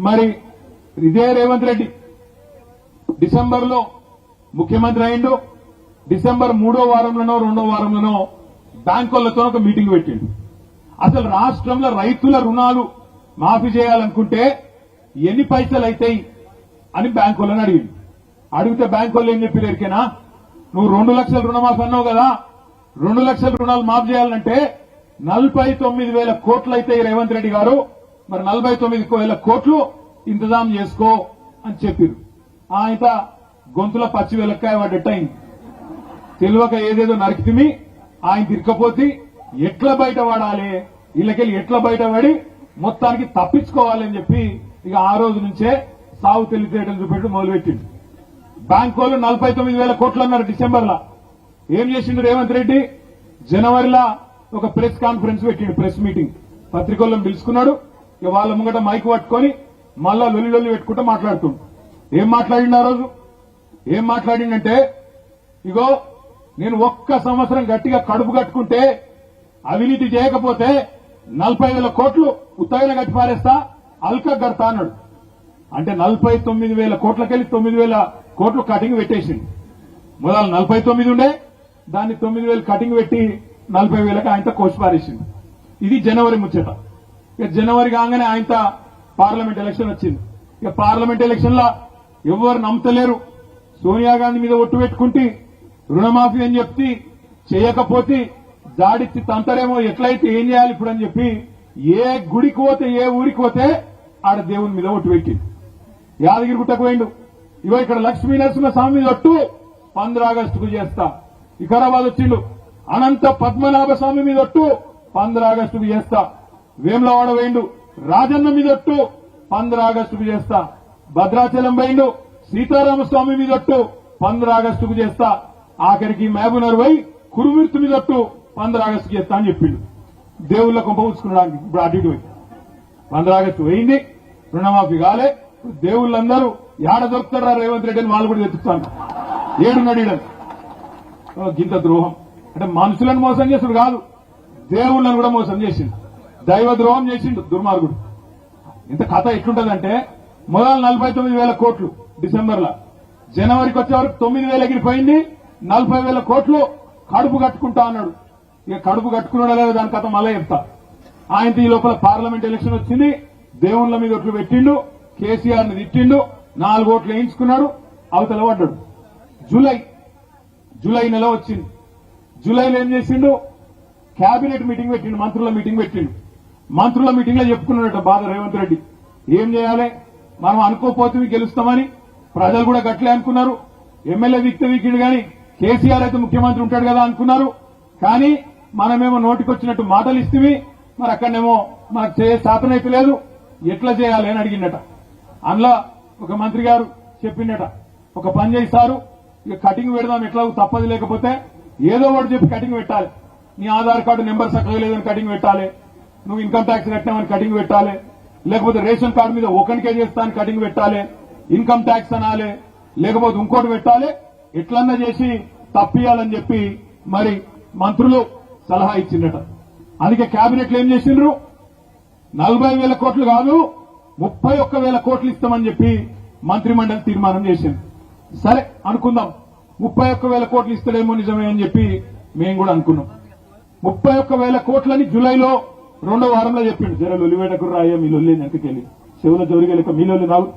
మరి ఇదే రేవంత్ రెడ్డి డిసెంబర్ లో ముఖ్యమంత్రి అయిండు. డిసెంబర్ 3వ వారంలోనో 2వ వారంలోనో బ్యాంకులతో ఒక మీటింగ్ పెట్టిండు. అసలు రాష్ట్రంలో రైతుల రుణాలు మాఫీ చేయాలనుకుంటే ఎన్ని పైసలు అవుతాయి అని బ్యాంకులను అడిగింది. అడిగితే బ్యాంకులు ఏం చెప్పి ఎరికేనా, నువ్వు 2 లక్షల రుణమాఫీ అన్నావు కదా, 2 లక్షల రుణాలు మాఫీ చేయాలంటే 49,000 కోట్లు అయితే రేవంత్ రెడ్డి గారు, మరి 49,000 కోట్లు ఇంతజాం చేసుకో అని చెప్పారు. ఆయన గొంతుల పచ్చి వెలక్కాయ పడ్డట్టయింది. తెలియక ఏదేదో నరికితిమి, ఆయన తిరకపోతే ఎట్లా బయట పడాలి, వీళ్ళకెళ్ళి ఎట్లా బయటపడి మొత్తానికి తప్పించుకోవాలని చెప్పి ఇక ఆ రోజు నుంచే సాగు తెలివితేటలు చూపెట్టి మొదలుపెట్టింది. బ్యాంకు వాళ్ళు 49,000 కోట్లు అన్నారు డిసెంబర్లో. ఏం చేసిండు రేవంత్ రెడ్డి? జనవరిలో ఒక ప్రెస్ కాన్ఫరెన్స్ పెట్టిండు, ప్రెస్ మీటింగ్. పత్రికలను పిలుచుకున్నాడు. ఇక వాళ్ళ ముంగట మైక్ పట్టుకొని మళ్ళా లొల్లి పెట్టుకుంటూ మాట్లాడుతుండు. ఏం మాట్లాడిండు ఆ రోజు? ఏం మాట్లాడిండంటే, ఇగో నేను ఒక్క సంవత్సరం గట్టిగా కడుపు కట్టుకుంటే, అవినీతి చేయకపోతే 40,000 కోట్లు ఉత్తగానే కట్టి పారేస్తా, అల్కా గడతా అన్నాడు. అంటే 49,000 కోట్లకెళ్లి 9,000 కోట్లు కటింగ్ పెట్టేసింది. మొదలు 49 ఉండే, దాన్ని 9,000 కటింగ్ పెట్టి 40,000కి ఆయనతో కోసి పారేసింది. ఇది జనవరి ముచ్చట. ఇక జనవరి కాగానే ఆయనతో పార్లమెంట్ ఎలక్షన్ వచ్చింది. ఇక పార్లమెంట్ ఎలక్షన్ లా ఎవరు నమ్మతలేరు. సోనియా గాంధీ మీద ఒట్టు పెట్టుకుంటే రుణమాఫీ అని చెప్పి చేయకపోతే జాడిచ్చి తంతరేమో, ఎట్లయితే ఏం చేయాలి ఇప్పుడు అని చెప్పి ఏ గుడికి పోతే ఏ ఊరికి పోతే ఆడ దేవుని మీద ఒట్టు పెట్టింది. యాదగిరి గుట్టకు పోయిండు. ఇగో ఇక్కడ లక్ష్మీ నరసింహ స్వామి మీద ఒట్టు 15 ఆగస్టుకు చేస్తా. వికారాబాద్ వచ్చిండు. అనంత పద్మనాభ స్వామి మీద ఒట్టు 15 ఆగస్టుకు చేస్తా. వేములవాడ పోయిండు. రాజన్న మీద ఒట్టు 15 ఆగస్టుకు చేస్తా. భద్రాచలం పోయిండు. సీతారామస్వామి మీద ఒట్టు 15 ఆగస్టుకు చేస్తా. ఆఖరికి మహబూబ్నగర్ పోయి కురుమిర్తి మీద ఒట్టు 15 ఆగస్టుకు చేస్తా అని చెప్పిండు. దేవుళ్ళ కొంప ఉంచుకున్నాడు. ఇప్పుడు అటు ఇటు పోయి 15 ఆగస్టు పోయింది, రుణమాఫీ కాలే. దేవుళ్ళందరూ ఏడ దొరుకుతారా రేవంత్ రెడ్డి అని వాళ్ళు కూడా వెతుకుతాను. ఏడున్నాడు ఈడ. గింత ద్రోహం అంటే మనుషులను మోసం చేసుడు కాదు, దేవుళ్ళను కూడా మోసం చేసిండు. దైవ ద్రోహం చేసిండు దుర్మార్గుడు. ఇంత కథ ఎట్లుంటదంటే, మొదలు 49,000 కోట్లు డిసెంబర్లో, జనవరికి వచ్చే వరకు 9,000 ఎగిరిపోయింది. 40,000 కోట్లు కడుపు కట్టుకుంటా అన్నాడు. ఇక కడుపు కట్టుకున్నాడా లేదా దాని కథ మళ్ళీ చెప్తా. ఆయనతో ఈ లోపల పార్లమెంట్ ఎలక్షన్ వచ్చింది. దేవుళ్ల మీద ఒట్లు పెట్టిండు, కేసీఆర్ ని తిట్టిండు, 4 ఓట్లు వేయించుకున్నాడు, అవతల పడ్డాడు. జూలై నెల వచ్చింది. జూలైలో ఏం చేసిండు? కేబినెట్ మీటింగ్ పెట్టిండు, మంత్రుల మీటింగ్ పెట్టిండు. మంత్రుల మీటింగ్ లో చెప్పుకున్నాడట బాధ రేవంత్ రెడ్డి. ఏం చేయాలి, మనం అనుకోపోతే గెలుస్తామని ప్రజలు కూడా గట్లే అనుకున్నారు. ఎమ్మెల్యే వీక్కిండు కానీ కేసీఆర్ అయితే ముఖ్యమంత్రి ఉంటాడు కదా అనుకున్నారు. కానీ మనమేమో నోటికొచ్చినట్టు మాటలు ఇస్తేవి, మరి అక్కడనేమో మనకు శాతనైతే లేదు, ఎట్లా చేయాలి అని అడిగిండట. అందులో ఒక మంత్రి గారు చెప్పిండట, ఒక పని చేస్తారు, ఇక కటింగ్ పెడదాం, ఎట్లా తప్పదు, లేకపోతే ఏదో ఒకటి చెప్పి కటింగ్ పెట్టాలి. నీ ఆధార్ కార్డు నెంబర్ చక్కగా లేదని కటింగ్ పెట్టాలి, నువ్వు ఇన్కమ్ ట్యాక్స్ కట్టినామని కటింగ్ పెట్టాలి, లేకపోతే రేషన్ కార్డు మీద ఒకరికే చేస్తాను కటింగ్ పెట్టాలి, ఇన్కమ్ ట్యాక్స్ అనాలి, లేకపోతే ఇంకోటి పెట్టాలి, ఎట్లన్నా చేసి తప్పియాలని చెప్పి మరి మంత్రులు సలహా ఇచ్చిందట. అందుకే కేబినెట్ లో ఏం చేసిండ్రు, 40,000 కోట్లు కాదు 31,000 కోట్లు ఇస్తామని చెప్పి మంత్రిమండలి తీర్మానం చేసింది. సరే అనుకుందాం, 31,000 కోట్లు ఇస్తాడేమో నిజమే అని చెప్పి మేము కూడా అనుకున్నాం. 31,000 కోట్లని జూలైలో 2వ వారంలో చెప్పిండు. జర లొల్లివేటకు రాయ మీ లొల్లి వెనకకెళ్ళి చెవుల జోరిగలిక మీ లొల్లి రావు.